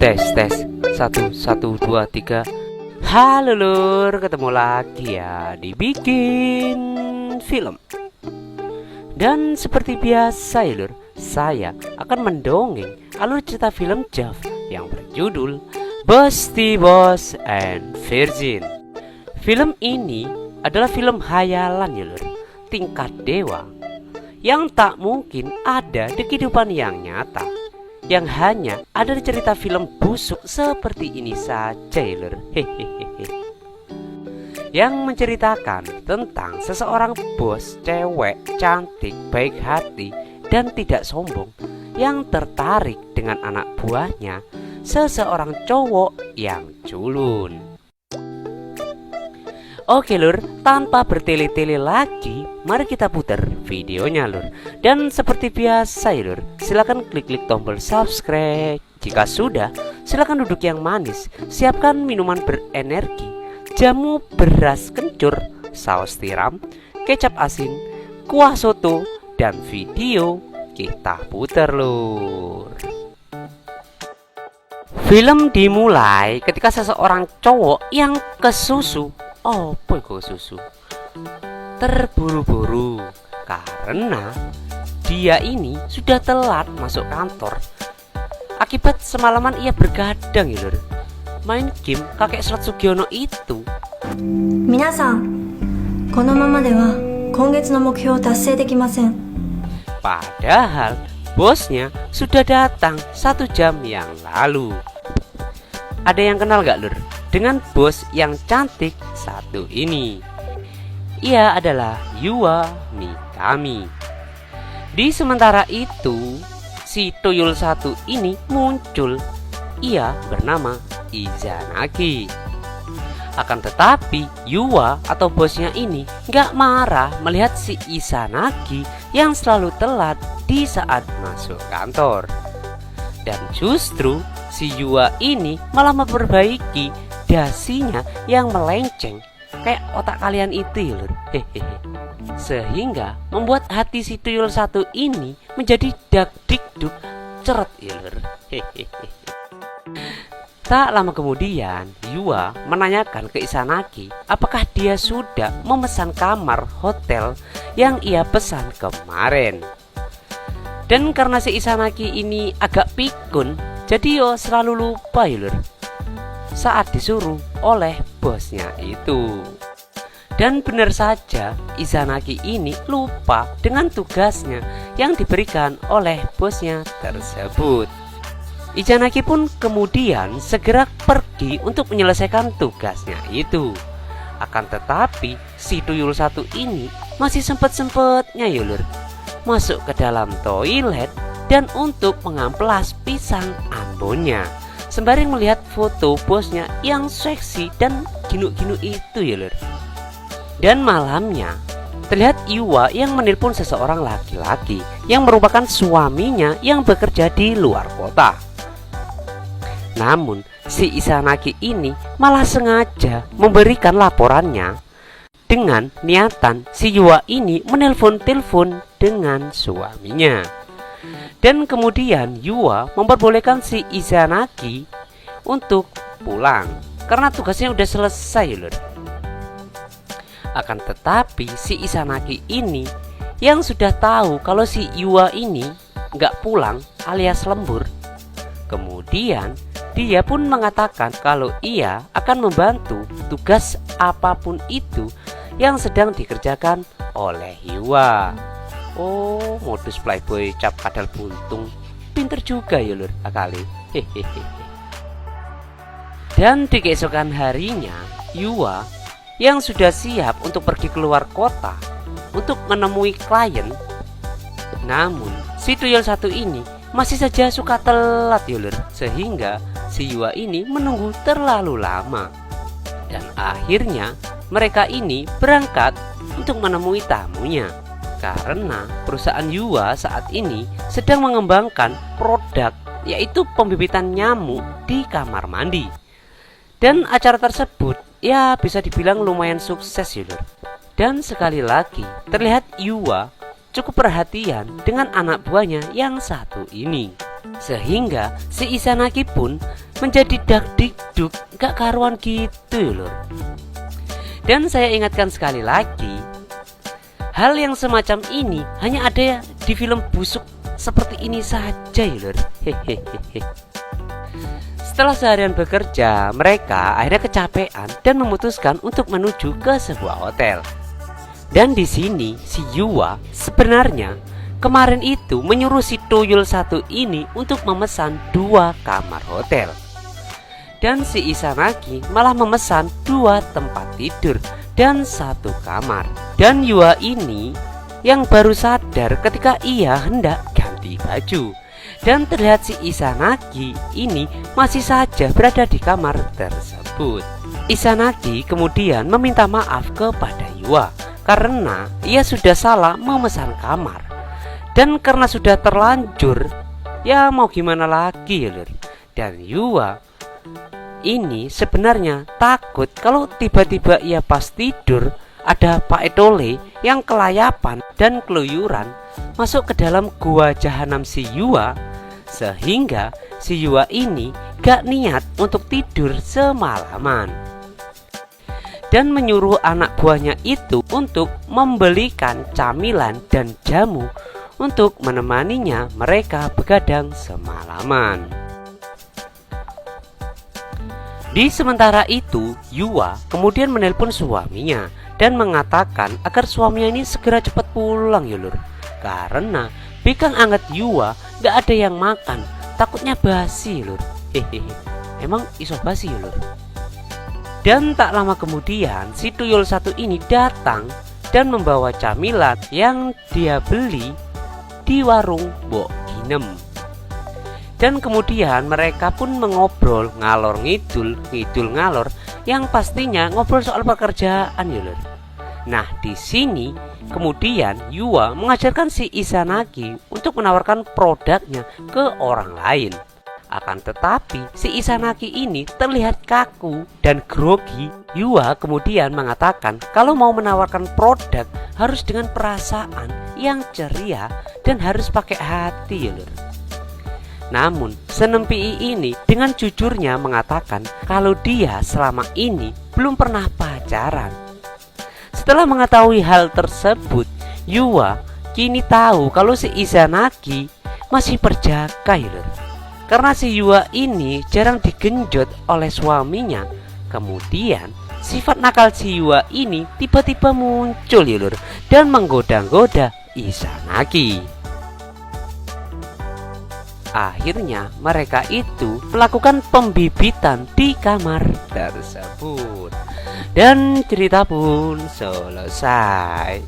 Tes tes 1 1 2 3. Halo lur, ketemu lagi ya di Bikin Film. Dan seperti biasa ya lur, saya akan mendongeng alur cerita film Jav yang berjudul Bosti Boss and Virgin. Film ini adalah film hayalan ya lur, tingkat dewa yang tak mungkin ada di kehidupan yang nyata, yang hanya ada di cerita film busuk seperti ini saja ya lur. Hehehe. Yang menceritakan tentang seseorang bos cewek cantik, baik hati, dan tidak sombong yang tertarik dengan anak buahnya, seseorang cowok yang culun. Oke lur, tanpa bertele-tele lagi, mari kita putar videonya lur. Dan seperti biasa ya lur, silakan klik tombol subscribe. Jika sudah, silakan duduk yang manis, siapkan minuman berenergi, jamu beras kencur, saus tiram, kecap asin, kuah soto, dan video kita putar lur. Film dimulai ketika seseorang cowok yang kesusu susu terburu-buru karena dia ini sudah telat masuk kantor akibat semalaman ia bergadang ya lur, main game kakek Serat Sugiono itu. Minasan, kono mama de wa kongetsu no mokhyou tassei dekimasen. Padahal bosnya sudah datang 1 jam yang lalu. Ada yang kenal gak lur dengan bos yang cantik satu ini? Ia adalah Yua Mikami. Di sementara itu, si tuyul satu ini muncul. Ia bernama Izanagi. Akan tetapi Yua atau bosnya ini gak marah melihat si Izanagi yang selalu telat di saat masuk kantor. Dan justru si Yua ini malah memperbaiki dasinya yang melenceng kayak otak kalian itu ya lur. Hehehe. Sehingga membuat hati si tuyul satu ini menjadi dak dikduk ceret ya lur. Hehehe. Tak lama kemudian Yua menanyakan ke Izanagi apakah dia sudah memesan kamar hotel yang ia pesan kemarin. Dan karena si Izanagi ini agak pikun, jadi selalu lupa ya lur saat disuruh oleh bosnya itu. Dan benar saja Izanagi ini lupa dengan tugasnya yang diberikan oleh bosnya tersebut. Izanagi pun kemudian segera pergi untuk menyelesaikan tugasnya itu. Akan tetapi si tuyul satu ini masih sempet-sempetnya ya lur masuk ke dalam toilet dan untuk mengamplas pisang ambonnya sembari melihat foto bosnya yang seksi dan ginu-ginu itu ya lur. Dan malamnya terlihat Yua yang menelpon seseorang laki-laki yang merupakan suaminya yang bekerja di luar kota. Namun si Izanagi ini malah sengaja memberikan laporannya dengan niatan si Yua ini menelpon-telpon dengan suaminya. Dan kemudian Yua memperbolehkan si Izanagi untuk pulang karena tugasnya udah selesai lur. Akan tetapi si Izanagi ini yang sudah tahu kalau si Yua ini nggak pulang alias lembur, kemudian dia pun mengatakan kalau ia akan membantu tugas apapun itu yang sedang dikerjakan oleh Yua. Oh, modus playboy cap kadal buntung. Pinter juga ya lur akali. Hehehe. Dan di keesokan harinya Yua yang sudah siap untuk pergi keluar kota untuk menemui klien. Namun si tuyul satu ini masih saja suka telat ya lur, sehingga si Yua ini menunggu terlalu lama. Dan akhirnya mereka ini berangkat untuk menemui tamunya karena perusahaan Yua saat ini sedang mengembangkan produk yaitu pembibitan nyamuk di kamar mandi. Dan acara tersebut ya bisa dibilang lumayan sukses ya lur. Dan sekali lagi terlihat Yua cukup perhatian dengan anak buahnya yang satu ini. Sehingga si Izanagi pun menjadi dakdikduk gak karuan gitu lur. Dan saya ingatkan sekali lagi, hal yang semacam ini hanya ada di film busuk seperti ini saja ya lur. Setelah seharian bekerja, mereka akhirnya kecapean dan memutuskan untuk menuju ke sebuah hotel. Dan di sini si Yuwa sebenarnya kemarin itu menyuruh si tuyul satu ini untuk memesan 2 kamar hotel. Dan si Izanagi malah memesan 2 tempat tidur dan 1 kamar. Dan Yuwa ini yang baru sadar ketika ia hendak ganti baju. Dan terlihat si Izanagi ini masih saja berada di kamar tersebut. Izanagi kemudian meminta maaf kepada Yuwa karena ia sudah salah memesan kamar. Dan karena sudah terlanjur, ya mau gimana lagi ya lur. Dan Yuwa ini sebenarnya takut kalau tiba-tiba ia pas tidur ada Pak Etole yang kelayapan dan keluyuran masuk ke dalam gua jahanam si Yuwa, sehingga si Yuwa ini gak niat untuk tidur semalaman. Dan menyuruh anak buahnya itu untuk membelikan camilan dan jamu untuk menemaninya mereka begadang semalaman. Di sementara itu, Yuwa kemudian menelpon suaminya dan mengatakan agar suaminya ini segera cepat pulang ya lur. Karena bekang anget Yuwa gak ada yang makan, takutnya basi lur. Emang iso basi ya lur. Dan tak lama kemudian si tuyul satu ini datang dan membawa camilan yang dia beli di warung Mbok Ginem. Dan kemudian mereka pun mengobrol ngalor ngidul ngalor, yang pastinya ngobrol soal pekerjaan ya lur. Nah di sini kemudian Yuwa mengajarkan si Izanagi untuk menawarkan produknya ke orang lain. Akan tetapi si Izanagi ini terlihat kaku dan grogi. Yuwa kemudian mengatakan kalau mau menawarkan produk harus dengan perasaan yang ceria dan harus pakai hati ya lur. Namun Senempii ini dengan jujurnya mengatakan kalau dia selama ini belum pernah pacaran. Setelah mengetahui hal tersebut, Yuwa kini tahu kalau si Izanagi masih perjaka ya lur. Karena si Yuwa ini jarang digenjot oleh suaminya. Kemudian sifat nakal si Yuwa ini tiba-tiba muncul ya lur, dan menggoda-goda Izanagi. Akhirnya mereka itu melakukan pembibitan di kamar tersebut. Dan cerita pun selesai.